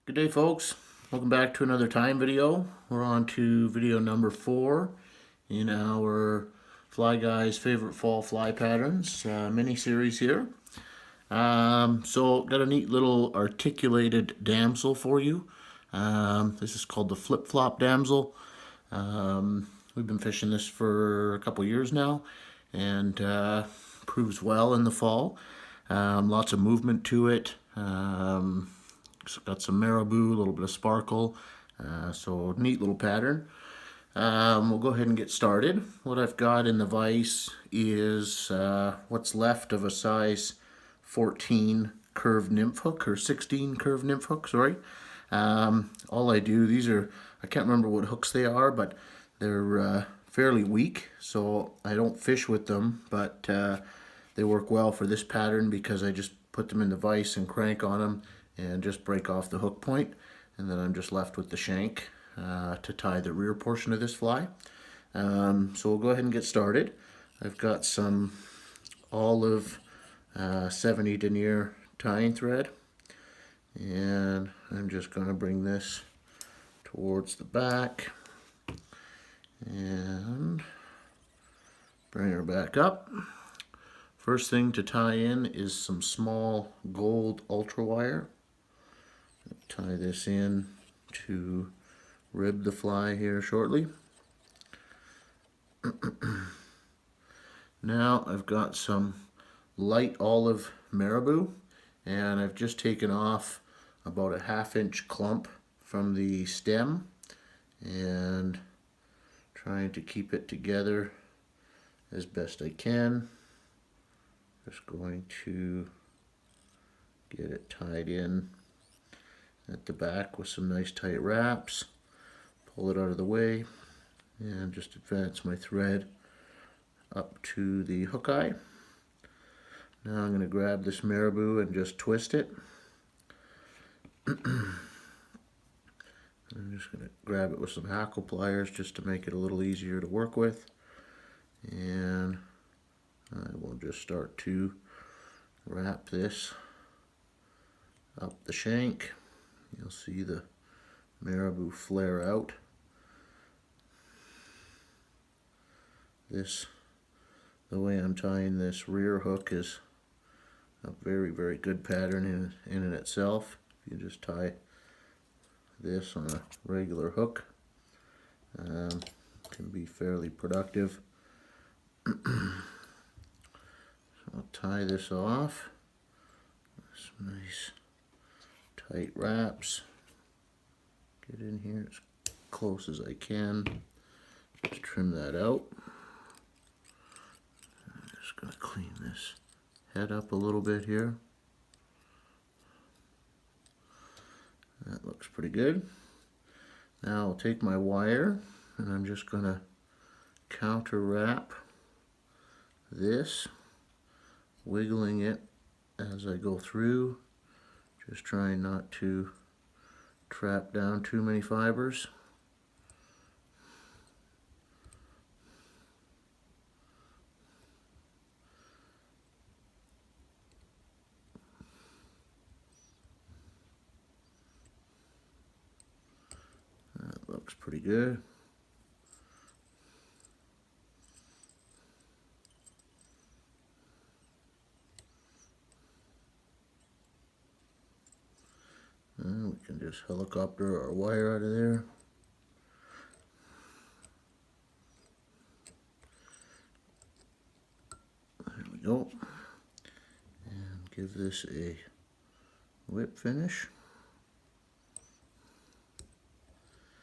Good day, folks. Welcome back to another time video. We're on to video number 4 in our Fly Guys favorite fall fly patterns mini series here. So got a neat little articulated damsel for you. This is called the flip flop damsel. We've been fishing this for a couple years now, and proves well in the fall. Lots of movement to it. It's got some marabou, a little bit of sparkle, so neat little pattern. We'll go ahead and get started. What I've got in the vise is what's left of a size 14 curved nymph hook, or 16 curved nymph hook, sorry. All I do, I can't remember what hooks they are, but they're fairly weak, so I don't fish with them, but they work well for this pattern because I just put them in the vise and crank on them and just break off the hook point, and then I'm just left with the shank to tie the rear portion of this fly. So we'll go ahead and get started. I've got some olive 70 denier tying thread, and I'm just going to bring this towards the back and bring her back up. First thing to tie in is some small gold ultra wire. Tie this in to rib the fly here shortly. Now I've got some light olive marabou, and I've just taken off about a 1/2 inch clump from the stem and trying to keep it together as best I can. Just going to get it tied in at the back with some nice tight wraps. Pull it out of the way and just advance my thread up to the hook eye. Now I'm going to grab this marabou and just twist it. I'm just going to grab it with some hackle pliers just to make it a little easier to work with, and I will just start to wrap this up the shank. You'll see the marabou flare out. The way I'm tying this rear hook is a very, very good pattern in and itself. You just tie this on a regular hook, can be fairly productive. So I'll tie this off. Some nice tight wraps. Get in here as close as I can. Just trim that out. I'm just going to clean this head up a little bit here. That looks pretty good. Now I'll take my wire and I'm just going to counter wrap this, wiggling it as I go through, just trying not to trap down too many fibers. That looks pretty good. And we can just helicopter our wire out of there. There we go. And give this a whip finish.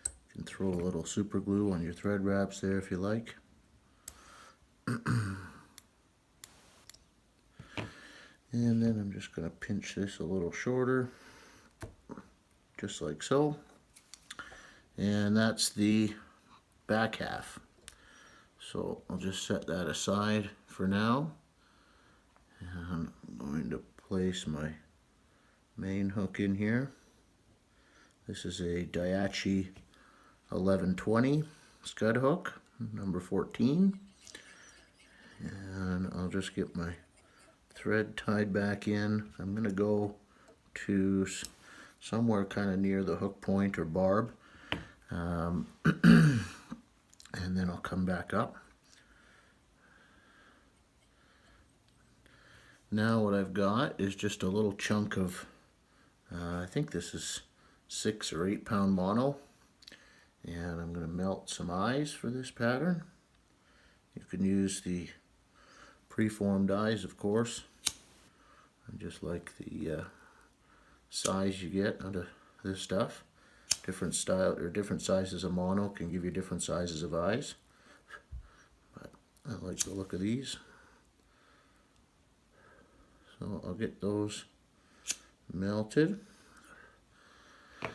You can throw a little super glue on your thread wraps there if you like. And then I'm just going to pinch this a little shorter, just like so. And that's the back half. So I'll just set that aside for now. And I'm going to place my main hook in here. This is a Daiichi 1120 scud hook, number 14. And I'll just get my thread tied back in. I'm going to go to somewhere kind of near the hook point or barb. And then I'll come back up. Now what I've got is just a little chunk of, I think this is 6 or 8 pound mono. And I'm going to melt some eyes for this pattern. You can use the preformed eyes, of course. I just like the size you get out of this stuff. Different style or different sizes of mono can give you different sizes of eyes. But I like the look of these. So I'll get those melted. Just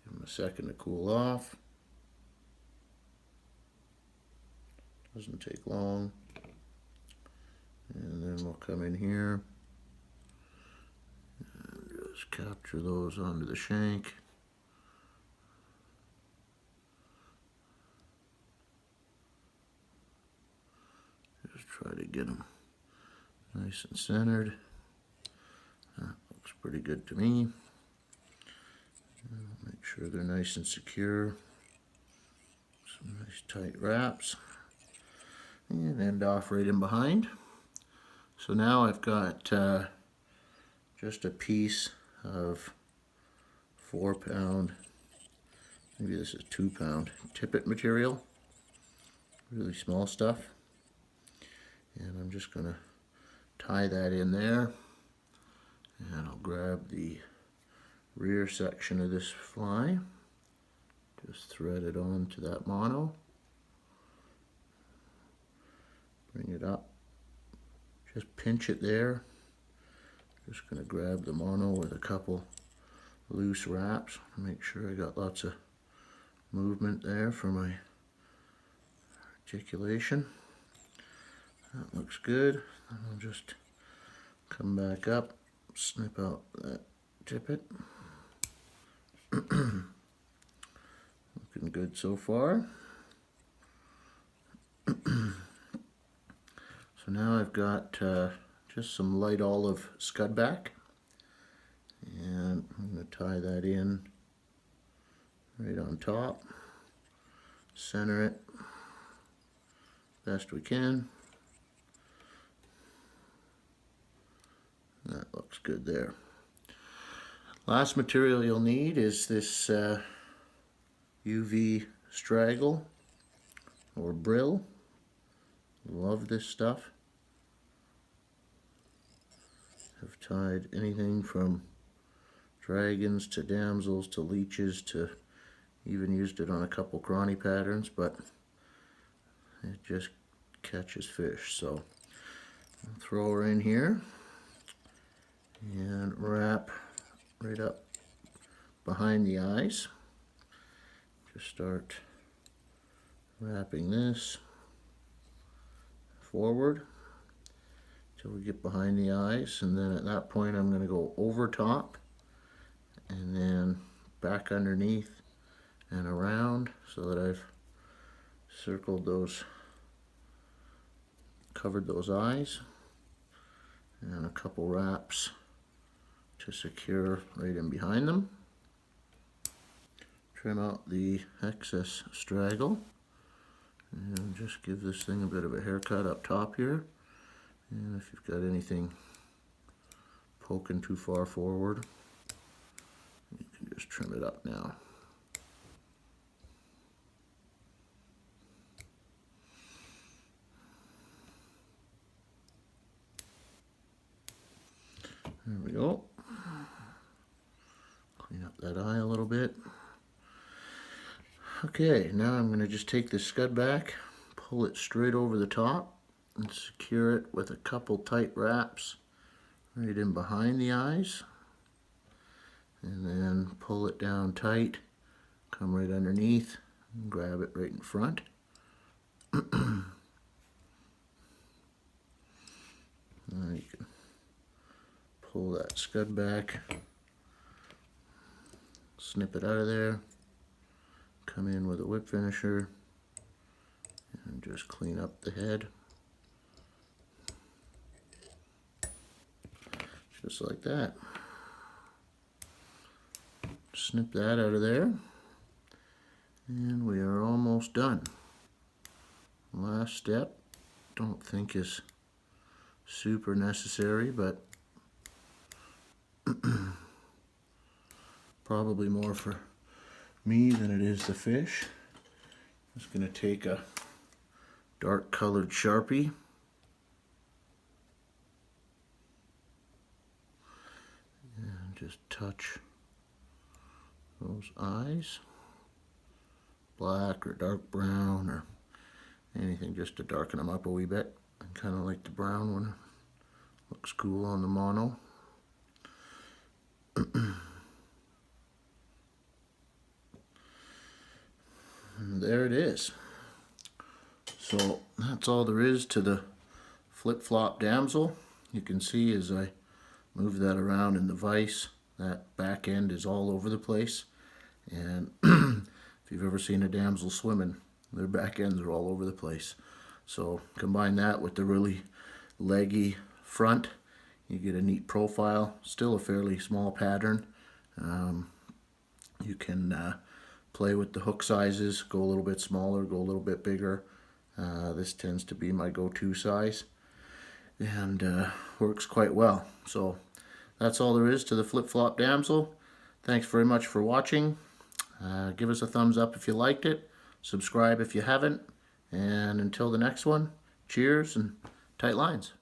give them a second to cool off. Doesn't take long. And then we'll come in here and just capture those onto the shank. Just try to get them nice and centered. That looks pretty good to me. Make sure they're nice and secure. Some nice tight wraps. And end off right in behind. So now I've got just a piece of 4 pound, maybe this is 2 pound tippet material, really small stuff. And I'm just going to tie that in there, and I'll grab the rear section of this fly, just thread it onto that mono, bring it up, just pinch it there. Just going to grab the mono with a couple loose wraps, make sure I got lots of movement there for my articulation. That looks good. I'll just come back up, snip out that tippet. Looking good so far. So now I've got just some light olive scudback, and I'm going to tie that in right on top, center it best we can. That looks good there. Last material you'll need is this UV straggle or brill. Love this stuff. I've tied anything from dragons to damsels to leeches to even used it on a couple crawny patterns, but it just catches fish. So I'll throw her in here and wrap right up behind the eyes. Just start wrapping this forward till we get behind the eyes, and then at that point I'm going to go over top and then back underneath and around so that I've circled those, covered those eyes, and a couple wraps to secure right in behind them. Trim out the excess straggle and just give this thing a bit of a haircut up top here. And if you've got anything poking too far forward, you can just trim it up now. There we go. Clean up that eye a little bit. Okay, now I'm going to just take this scud back, pull it straight over the top, and secure it with a couple tight wraps right in behind the eyes, and then pull it down tight, come right underneath, and grab it right in front. Now you can pull that scud back, snip it out of there, come in with a whip finisher, and just clean up the head. just like that. Snip that out of there, and we are almost done. Last step, don't think is super necessary, but probably more for me than it is the fish. Just going to take a dark colored Sharpie and just touch those eyes, black or dark brown or anything, just to darken them up a wee bit. I kind of like the brown one, looks cool on the mono. And there it is. So that's all there is to the flip-flop Damsel. You can see as I move that around in the vise, that back end is all over the place. And if you've ever seen a damsel swimming, their back ends are all over the place. So combine that with the really leggy front, you get a neat profile. Still a fairly small pattern. You can play with the hook sizes, go a little bit smaller, go a little bit bigger. This tends to be my go-to size, and works quite well. So that's all there is to the flip-flop Damsel. Thanks very much for watching. Give us a thumbs up if you liked it. Subscribe if you haven't. And until the next one, cheers and tight lines.